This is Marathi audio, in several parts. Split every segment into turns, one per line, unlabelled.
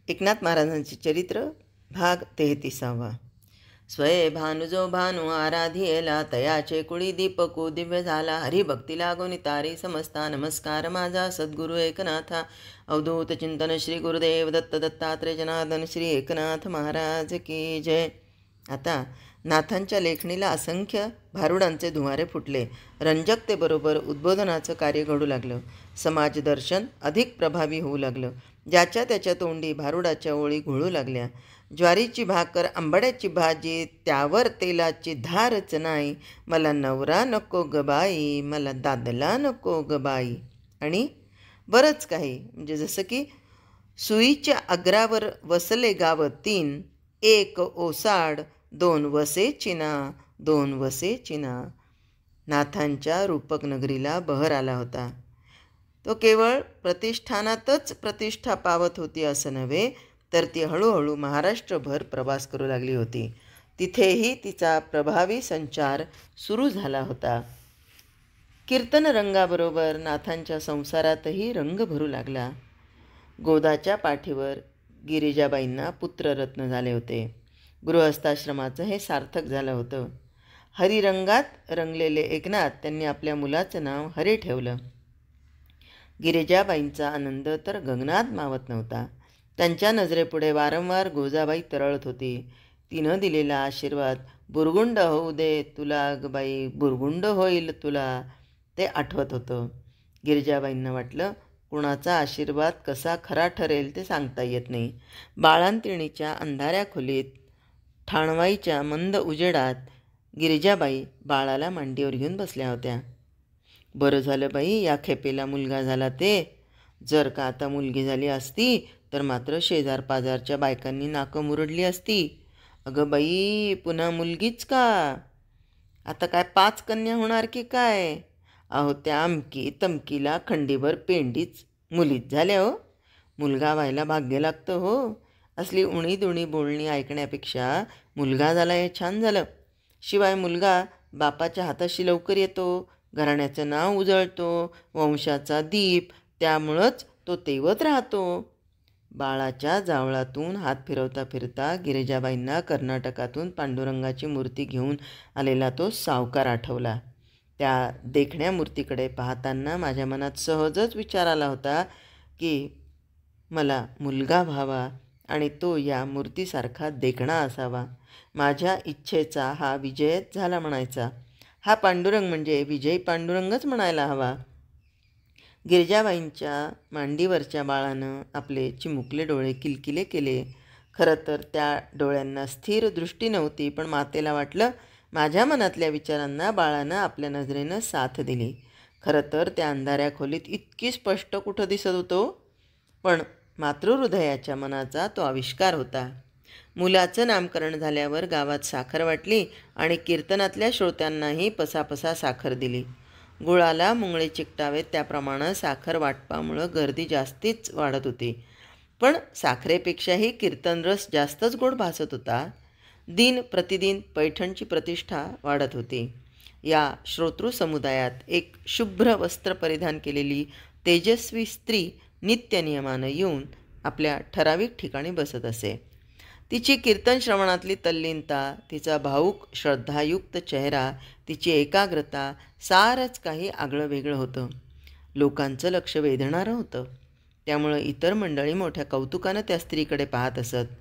एकनाथ महाराजांचे चरित्र भाग 33. स्वये भानुजो भानु आराधियेला, तयाचे कुळी दीपको दिव्य झाला. हरिभक्ती लागोनी तारी समजता, नमस्कार माझा सद्गुरु एकनाथा. अवधूत चिंतन श्री गुरुदेव दत्त दत्तात्रय जनार्दन श्री एकनाथ महाराज की जय. आता नाथांच्या लेखणीला असंख्य भारुडांचे धुवारे फुटले. रंजकतेबरोबर उद्बोधनाचं कार्य घडू लागलं. समाजदर्शन अधिक प्रभावी होऊ लागलं. ज्याच्या त्याच्या तोंडी भारुडाच्या ओळी घोळू लागल्या. ज्वारीची भाकर, आंबाड्याची भाजी, त्यावर तेलाची धारच नाही. मला नवरा नको ग बाई, मला दादला नको ग बाई. आणि बरंच काही, म्हणजे जसं की सुईच्या अग्रावर वसले गाव तीन, एक ओसाड, दोन वसे चिना, दोन वसे चिना. नाथांच्या रूपक नगरीला बहर आला होता. तो केवळ प्रतिष्ठानातच प्रतिष्ठा पावत होती असं नव्हे, तर ती हळूहळू महाराष्ट्रभर प्रवास करू लागली होती. तिथेही तिचा प्रभावी संचार सुरू झाला होता. कीर्तन रंगाबरोबर नाथांच्या संसारातही रंग भरू लागला. गोदाच्या पाठीवर गिरिजाबाईंना पुत्ररत्न झाले होते. गृहस्थाश्रमाचं हे सार्थक झालं होतं. हरिरंगात रंगलेले एकनाथ त्यांनी आपल्या मुलाचं नाव हरी ठेवलं. गिरिजाबाईंचा आनंद तर गगनात मावत नव्हता. त्यांच्या नजरेपुढे वारंवार गोजाबाई तरळत होती. तिनं दिलेला आशीर्वाद, बुरगुंड होऊ दे तुला ग बाई, बुरगुंड होईल तुला, ते आठवत होतं. गिरिजाबाईंना वाटलं, कुणाचा आशीर्वाद कसा खरा ठरेल ते सांगता येत नाही. बाळंतिणीच्या अंधाऱ्या खोलीत ठाणवाईच्या मंद उजेडात गिरिजाबाई बाळाला मांडीवर घेऊन बसल्या होत्या. बरं झालं बाई, या खेपेला मुलगा झाला ते. जर का आता मुलगी झाली असती तर मात्र शेजार पाजारच्या बायकांनी नाकं मुरडली असती. अगं बाई, पुन्हा मुलगीच का? आता काय 5 कन्या होणार की काय? अहो, त्या अमकी तमकीला खंडीभर पेंडीच मुलीच झाल्या हो. मुलगा व्हायला भाग्य लागतं हो. असली उणी दुणी बोलणी ऐकण्यापेक्षा मुलगा झाला हे छान झालं. शिवाय मुलगा बापाच्या हाताशी लवकर येतो, घराण्याचं नाव उजळतो, वंशाचा दीप, त्यामुळंच तो तेवत राहतो. बाळाच्या जावळातून हात फिरवता फिरता गिरिजाबाईंना कर्नाटकातून पांडुरंगाची मूर्ती घेऊन आलेला तो सावकार आठवला. त्या देखण्या मूर्तीकडे पाहताना माझ्या मनात सहजच विचार आला होता की मला मुलगा व्हावा आणि तो या मूर्तीसारखा देखणा असावा. माझ्या इच्छेचा हा विजयच झाला म्हणायचा. हा पांडुरंग म्हणजे विजयी पांडुरंगच म्हणायला हवा. गिरिजाबाईंच्या मांडीवरच्या बाळानं आपले चिमुकले डोळे किलकिले केले. खरं तर त्या डोळ्यांना स्थिर दृष्टी नव्हती, पण मातेला वाटलं माझ्या मनातल्या विचारांना बाळानं आपल्या नजरेनं साथ दिली. खरं तर त्या अंधाऱ्या खोलीत इतकी स्पष्ट कुठं दिसत होतो, पण मातृहृदयाच्या मनाचा तो आविष्कार होता. मुलाचं नामकरण झाल्यावर गावात साखर वाटली आणि कीर्तनातल्या श्रोत्यांनाही पसापसा साखर दिली. गुळाला मुंगळे चिकटावेत त्याप्रमाणे साखर वाटपामुळं गर्दी जास्तीच वाढत होती. पण साखरेपेक्षाही कीर्तनरस जास्तच गोड भासत होता. दिन प्रतिदिन पैठणची प्रतिष्ठा वाढत होती. या श्रोतृ समुदायात एक शुभ्र वस्त्र परिधान केलेली तेजस्वी स्त्री नित्यनियमानं येऊन आपल्या ठराविक ठिकाणी बसत असे. तिची कीर्तन श्रवणातली तल्लीनता, तिचा भाऊक श्रद्धायुक्त चेहरा, तिची एकाग्रता, सारच काही आगळं वेगळं होतं. लोकांचं लक्ष वेधणारं होतं. त्यामुळं इतर मंडळी मोठ्या कौतुकानं त्या स्त्रीकडे पाहत असत.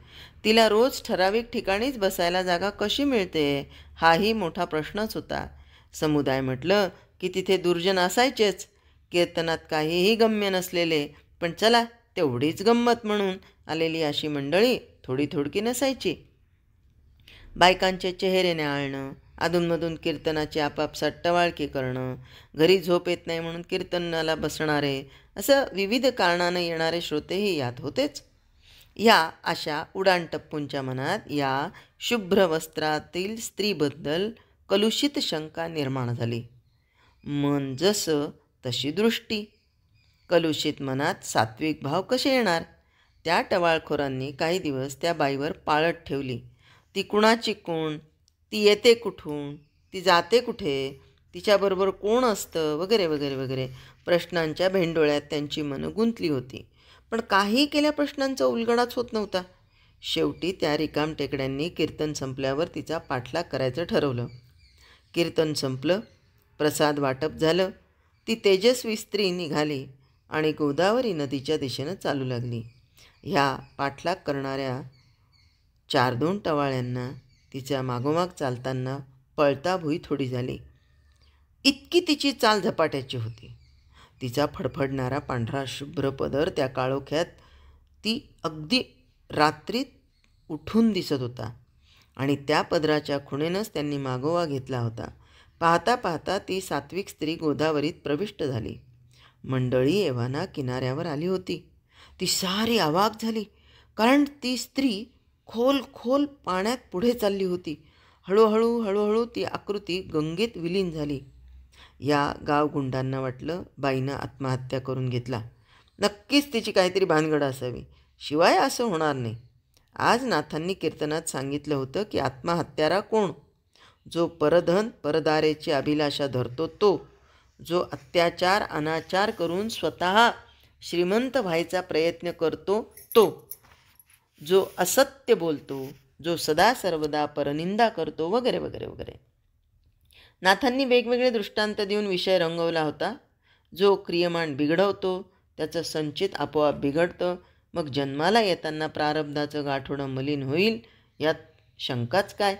तिला रोज ठराविक ठिकाणीच बसायला जागा कशी मिळते, हाही मोठा प्रश्नच होता. समुदाय म्हटलं की तिथे दुर्जन असायचेच. कीर्तनात काहीही गम्य नसलेले, पण चला तेवढीच गंमत म्हणून आलेली अशी मंडळी थोडी थोडकी नसायची. बायकांचे चेहरे न्याहाळणं, अधूनमधून कीर्तनाची आपापसात टवाळकी करणं, घरी झोप येत नाही म्हणून कीर्तनाला बसणारे, असं विविध कारणानं येणारे श्रोतेही यात होतेच. या अशा उडाणटप्पूंच्या मनात या शुभ्र वस्त्रातील स्त्रीबद्दल कलुषित शंका निर्माण झाली. मन जसं तशी दृष्टी. कलुषित मनात सात्विक भाव कसे येणार? त्या टवाळखोरांनी काही दिवस त्या बाईवर पाळत ठेवली. ती कुणाची कोण, ती येते कुठून, ती जाते कुठे, तिच्याबरोबर कोण असतं, वगैरे वगैरे वगैरे प्रश्नांच्या भेंडोळ्यात त्यांची मनं गुंतली होती. पण काही केल्या प्रश्नांचा उलगडाच होत नव्हता. शेवटी त्या रिकाम टेकड्यांनी कीर्तन संपल्यावर तिचा पाठलाग करायचं ठरवलं. कीर्तन संपलं, प्रसाद वाटप झालं, ती तेजस्वी स्त्री निघाली आणि गोदावरी नदीच्या दिशेनं चालू लागली. ह्या पाठलाग करणाऱ्या 4-2 टवाळ्यांना तिच्या मागोमाग चालताना पळता भुई थोडी झाली. इतकी तिची चाल झपाट्याची होती. तिचा फडफडणारा पांढरा शुभ्र पदर त्या काळोख्यात ती अगदी रात्रीत उठून दिसत होता आणि त्या पदराच्या खुणेनंच त्यांनी मागोवा घेतला होता. पाहता पाहता ती सात्विक स्त्री गोदावरीत प्रविष्ट झाली. मंडळी एव्हाना किनाऱ्यावर आली होती. ती सारी अवाक झाली, कारण ती स्त्री खोल खोल पाण्यात पुढे चालली होती. हळूहळू ती आकृती गंगेत विलीन झाली. या गावगुंडांना वाटलं बाईनं आत्महत्या करून घेतला. नक्कीच तिची काहीतरी भानगड असावी, शिवाय असं होणार नाही. आज नाथांनी कीर्तनात सांगितलं होतं की आत्महत्यारा कोण? जो परधन परदारेची अभिलाषा धरतो तो, जो अत्याचार अनाचार करून स्वतः श्रीमंत व्हायचा प्रयत्न करतो तो, जो असत्य बोलतो, जो सदा सर्वदा परनिंदा करतो, वगैरे वगैरे वगैरे. नाथांनी वेगवेगळे दृष्टांत देऊन विषय रंगवला होता. जो क्रियमाण बिघडवतो त्याचं संचित आपोआप बिघडतं, मग जन्माला येताना प्रारब्धाचं गाठोडं मलिन होईल, यात शंकाच काय.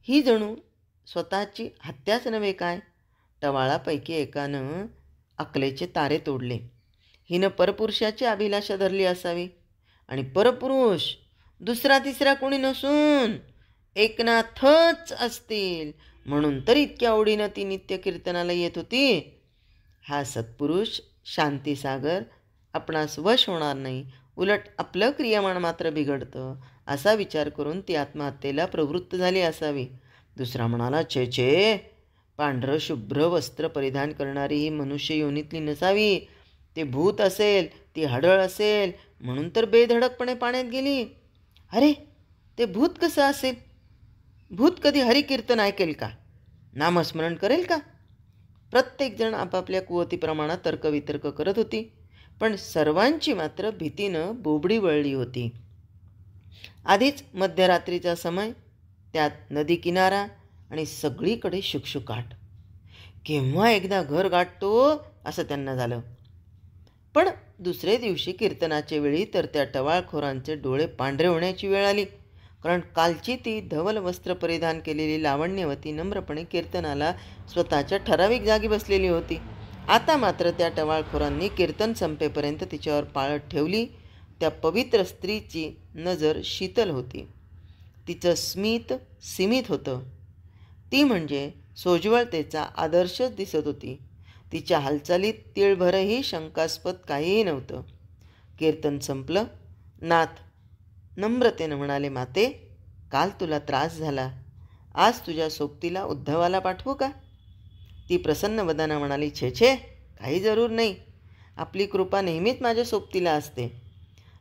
ही जणू स्वतःची हत्याच नव्हे काय. टवाळापैकी एकानं अकलेचे तारे तोडले. हिनं परपुरुषाची अभिलाषा धरली असावी, आणि परपुरुष दुसरा तिसरा कोणी नसून एकनाथच असतील, म्हणून तर इतक्या आवडीनं ती नित्य कीर्तनाला येत होती. हा सत्पुरुष शांतीसागर आपणास वश होणार नाही, उलट आपलं क्रियमाण मात्र बिघडतं, असा विचार करून ती आत्महत्येला प्रवृत्त झाली असावी. दुसरा म्हणाला, छे छे, पांढरं शुभ्र वस्त्र परिधान करणारी ही मनुष्य योनीतली नसावी, ते भूत असेल, ती हडळ असेल, म्हणून तर बेधडकपणे पाण्यात गेली. अरे, ते भूत कसं असेल? भूत कधी हरिकीर्तन ऐकेल का? नामस्मरण करेल का? प्रत्येकजण आपापल्या कुवतीप्रमाणे तर्कवितर्क करत होती, पण सर्वांची मात्र भीतीनं बोबडी वळली होती. आधीच मध्यरात्रीचा समय, त्यात नदी किनारा आणि सगळीकडे शुकशुकाट. केव्हा एकदा घर गाठतो असं त्यांना झालं. पण दुसरे दिवशी कीर्तनाच्या वेळी तर त्या टवाळखोरांचे डोळे पांढरे होण्याची वेळ आली, कारण कालची ती धवल वस्त्र परिधान केलेली लावण्यवती नम्रपणे कीर्तनाला स्वतःच्या ठराविक जागी बसलेली होती. आता मात्र त्या टवाळखोरांनी कीर्तन संपेपर्यंत तिच्यावर पाळत ठेवली. त्या पवित्र स्त्रीची नजर शीतल होती, तिचं स्मित सीमित होतं. ती म्हणजे सोज्वळतेचा आदर्शच दिसत होती. तिच्या हालचालीत तिळभरही शंकास्पद काहीही नव्हतं. कीर्तन संपलं. नाथ नम्रतेनं म्हणाले, माते, काल तुला त्रास झाला, आज तुझ्या सोबतीला उद्धवाला पाठवू का? ती प्रसन्न वदना म्हणाली, छे छे, काही जरूर नाही, आपली कृपा नेहमीच माझ्या सोबतीला असते.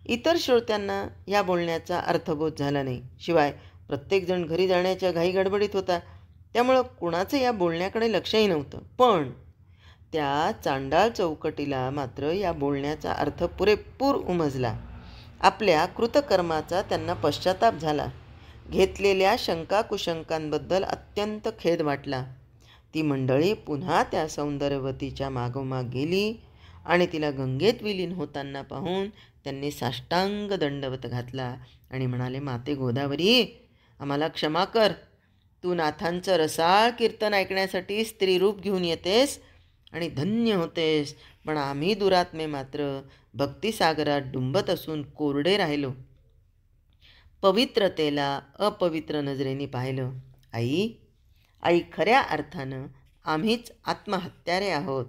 इतर श्रोत्यांना या बोलण्याचा अर्थबोध झाला नाही. शिवाय प्रत्येकजण घरी जाण्याच्या घाई गडबडीत होता, त्यामुळं कुणाचं या बोलण्याकडे लक्षही नव्हतं. पण त्या चांडाळ चौकटीला मात्र या बोलण्याचा अर्थ पुरेपूर उमजला. आपल्या कृतकर्माचा त्यांना पश्चाताप झाला. घेतलेल्या शंकाकुशंकांबद्दल अत्यंत खेद वाटला. ती मंडळी पुन्हा त्या सौंदर्यवतीच्या मागोमाग गेली आणि तिला गंगेत विलीन होताना पाहून त्यांनी साष्टांग दंडवत घातला आणि म्हणाले, माते गोदावरी, आम्हाला क्षमा कर. तू नाथांचं रसाळ कीर्तन ऐकण्यासाठी स्त्रीरूप घेऊन येतेस आणि धन्य होतेस, पण आम्ही दुरात्मे मात्र भक्तिसागरात डुंबत असून कोरडे राहिलो. पवित्रतेला अपवित्र नजरेने पाहिलं. आई, खऱ्या अर्थानं आम्हीच आत्महत्यारे आहोत.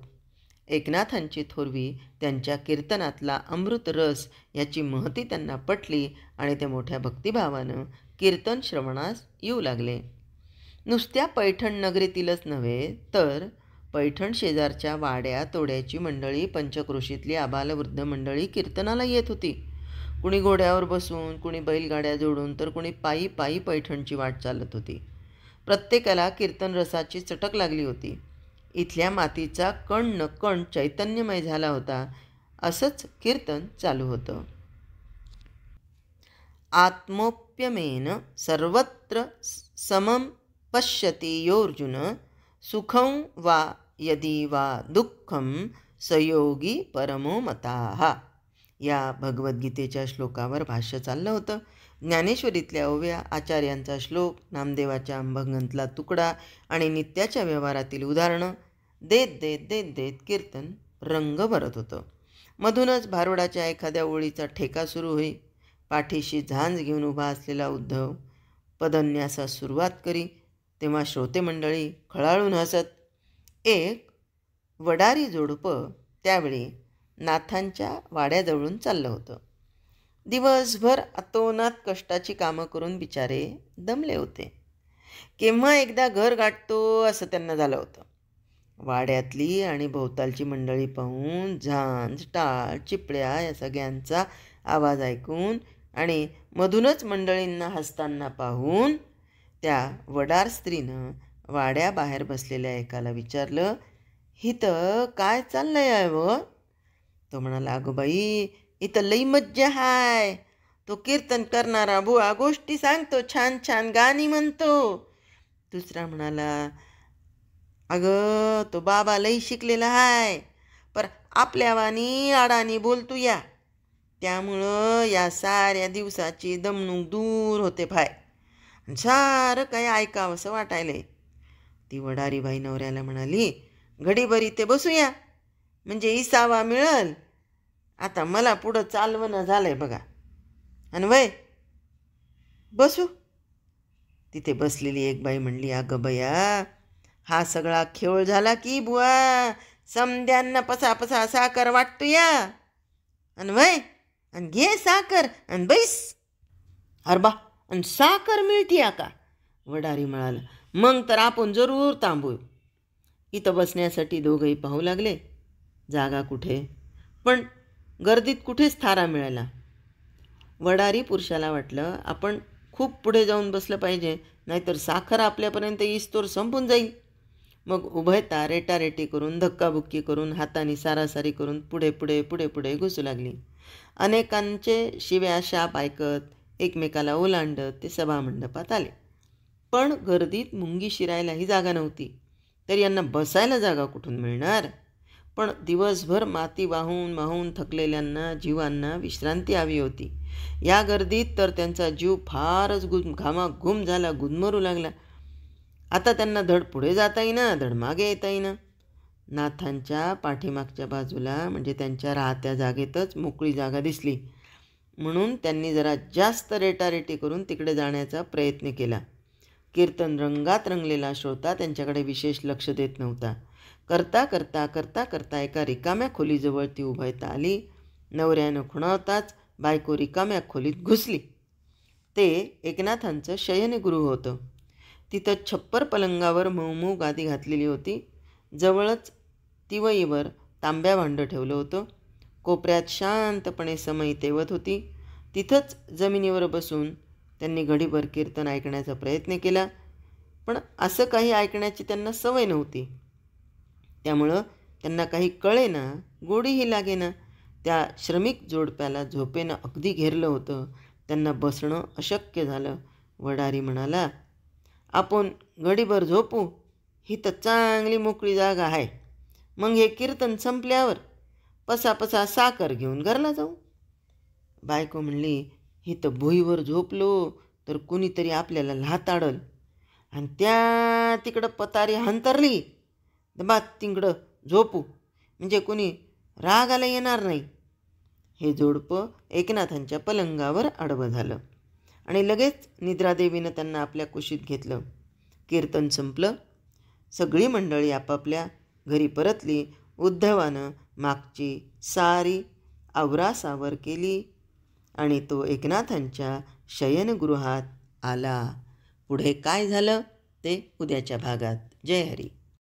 एकनाथांची थोरवी त्यांच्या कीर्तनातला अमृत रस याची महती त्यांना पटली आणि ते मोठ्या भक्तिभावानं कीर्तन श्रवणास येऊ लागले. नुसत्या पैठण नगरीतीलच नव्हे, तर पैठण शेजारच्या वाड्या तोड्याची मंडळी, पंचक्रोशीतली आबालवृद्ध मंडळी कीर्तनाला येत होती. कुणी घोड्यावर बसून, कुणी बैलगाड्या जोडून, तर कुणी पायी पायी पैठणची वाट चालत होती. प्रत्येकाला कीर्तन रसाची चटक लागली होती. इथल्या मातीचा कण न कण चैतन्यमय झाला होता असंच कीर्तन चालू होतं. आत्मोप्यमेन सर्वत्र समं पश्यति योऽर्जुन सुखं वा यदि वा दुःखं सयोगी परमो मताः. या भगवद्गीतेच्या श्लोकावर भाष्य चाललं होतं. ज्ञानेश्वरीतल्या ओव्या, आचार्यांचा श्लोक, नामदेवाच्या अंभंगंतला तुकडा आणि नित्याच्या व्यवहारातील उदाहरणं देत देत देत देत कीर्तन रंग भरत होतं. मधूनच भारुडाच्या एखाद्या ओळीचा ठेका सुरू होई. पाठीशी झांज घेऊन उभा असलेला उद्धव पदन्यासास सुरुवात करी, तेव्हा श्रोते मंडळी खळाळून हसत. एक वडारी जोडपं त्यावेळी नाथांच्या वाड्याजवळून चाललं होतं. दिवसभर अतोनात कष्टाची कामं करून बिचारे दमले होते. केव्हा एकदा घर गाठतो असं त्यांना झालं होतं. वाड्यातली आणि भोवतालची मंडळी पाहून, झांज, टाळ, चिपळ्या या सगळ्यांचा आवाज ऐकून आणि मधूनच मंडळींना हसताना पाहून त्या वडार स्त्रीनं वाड्याबाहेर बसलेल्या एकाला विचारलं, हिथं काय चाललंय आहे व? तो म्हणाला, अगो बाई, इथं लई मज्जा हाय. तो कीर्तन करणारा बुवा गोष्टी सांगतो, छान छान गाणी म्हणतो. दुसरा म्हणाला, अगं तो बाबा लई शिकलेला हाय, पर आपल्या वाणी आडानी बोलतो या, त्यामुळं या साऱ्या दिवसाची दमणूक दूर होते फाय. सारं काय ऐकावंसं वाटायलंय. ती वडारी बाई नवऱ्याला म्हणाली, घडीभर इथे बसूया म्हणजे इसावा मिळल. आता मला पुढं चालवणं झालंय बघा. आणि वय बसू. तिथे बसलेली एक बाई म्हणली, अगं बया, हा सगळा खेळ झाला की बुवा, समद्यांना पसा साखर वाटतो या. आणि वय आणि घे साखर आणि बैस. अरबा, आणि साखर मिळते का? वडारी म्हणाला, मग तर आपण जरूर थांबू. इथं बसण्यासाठी दोघंही पाहू लागले. जागा कुठे, पण गर्दीत कुठेच थारा मिळाला. वडारी पुरुषाला वाटलं, आपण खूप पुढे जाऊन बसलं पाहिजे, नाहीतर साखर आपल्यापर्यंत इस्तोर संपून जाईल. मग उभयता रेटारेटी करून, धक्काबुक्की करून, हाताने सारासारी करून पुढे पुढे पुढे पुढे घुसू लागली. अनेकांचे शिव्या शाप ऐकत, एकमेकाला ओलांडत ते सभामंडपात आले. पण गर्दीत मुंगी शिरायलाही जागा नव्हती, तर यांना बसायला जागा कुठून मिळणार? पण दिवसभर माती वाहून वाहून थकलेल्यांना, जीवांना विश्रांती हवी होती. या गर्दीत तर त्यांचा जीव फारच घामाघूम झाला, गुदमरू लागला. आता त्यांना धड पुढे जाता येईना, धड मागे येता येईना. नाथांच्या पाठीमागच्या बाजूला म्हणजे त्यांच्या राहत्या जागेतच मोकळी जागा दिसली, म्हणून त्यांनी जरा जास्त रेटारेटी करून तिकडे जाण्याचा प्रयत्न केला. कीर्तन रंगात रंगलेला श्रोता त्यांच्याकडे विशेष लक्ष देत नव्हता. करता करता करता करता एका रिकाम्या खोलीजवळ ती उभयता आली. नवऱ्यानं खुणावताच बायको रिकाम्या खोलीत घुसली. ते एकनाथांचं शयनगृह होतं. तिथं छप्पर पलंगावर मऊ गादी घातलेली होती. जवळच तिवईवर तांब्या भांडं ठेवलं होतं. कोपऱ्यात शांतपणे समई तेवत होती. तिथंच जमिनीवर बसून त्यांनी घडीभर कीर्तन ऐकण्याचा प्रयत्न केला. पण असं काही ऐकण्याची त्यांना सवय नव्हती, त्यामुळं त्यांना काही कळेना, गोडीही लागेना. त्या श्रमिक जोडप्याला झोपेनं अगदी घेरलं होतं. त्यांना बसणं अशक्य झालं. वडारी म्हणाला, आपण घडीभर झोपू, ही तर चांगली मोकळी जागा आहे. मग हे कीर्तन संपल्यावर पसा साखर घेऊन घरला जाऊ. बायको म्हणली, ही तर भुईवर झोपलो तर कुणीतरी आपल्याला लाताडल, आणि त्या तिकडं पतारी हंतरली दबात तिकडं झोपू म्हणजे कुणी रागाला येणार नाही. हे जोडपं एकनाथांच्या पलंगावर आडवं झालं आणि लगेच निद्रादेवीनं त्यांना आपल्या कुशीत घेतलं. कीर्तन संपलं. सगळी मंडळी आपापल्या घरी परतली. उद्धवानं मागची सारी आवरासावर केली आणि तो एकनाथांच्या शयनगृहात आला. पुढे काय झालं ते उद्याच्या भागात. जय हरी.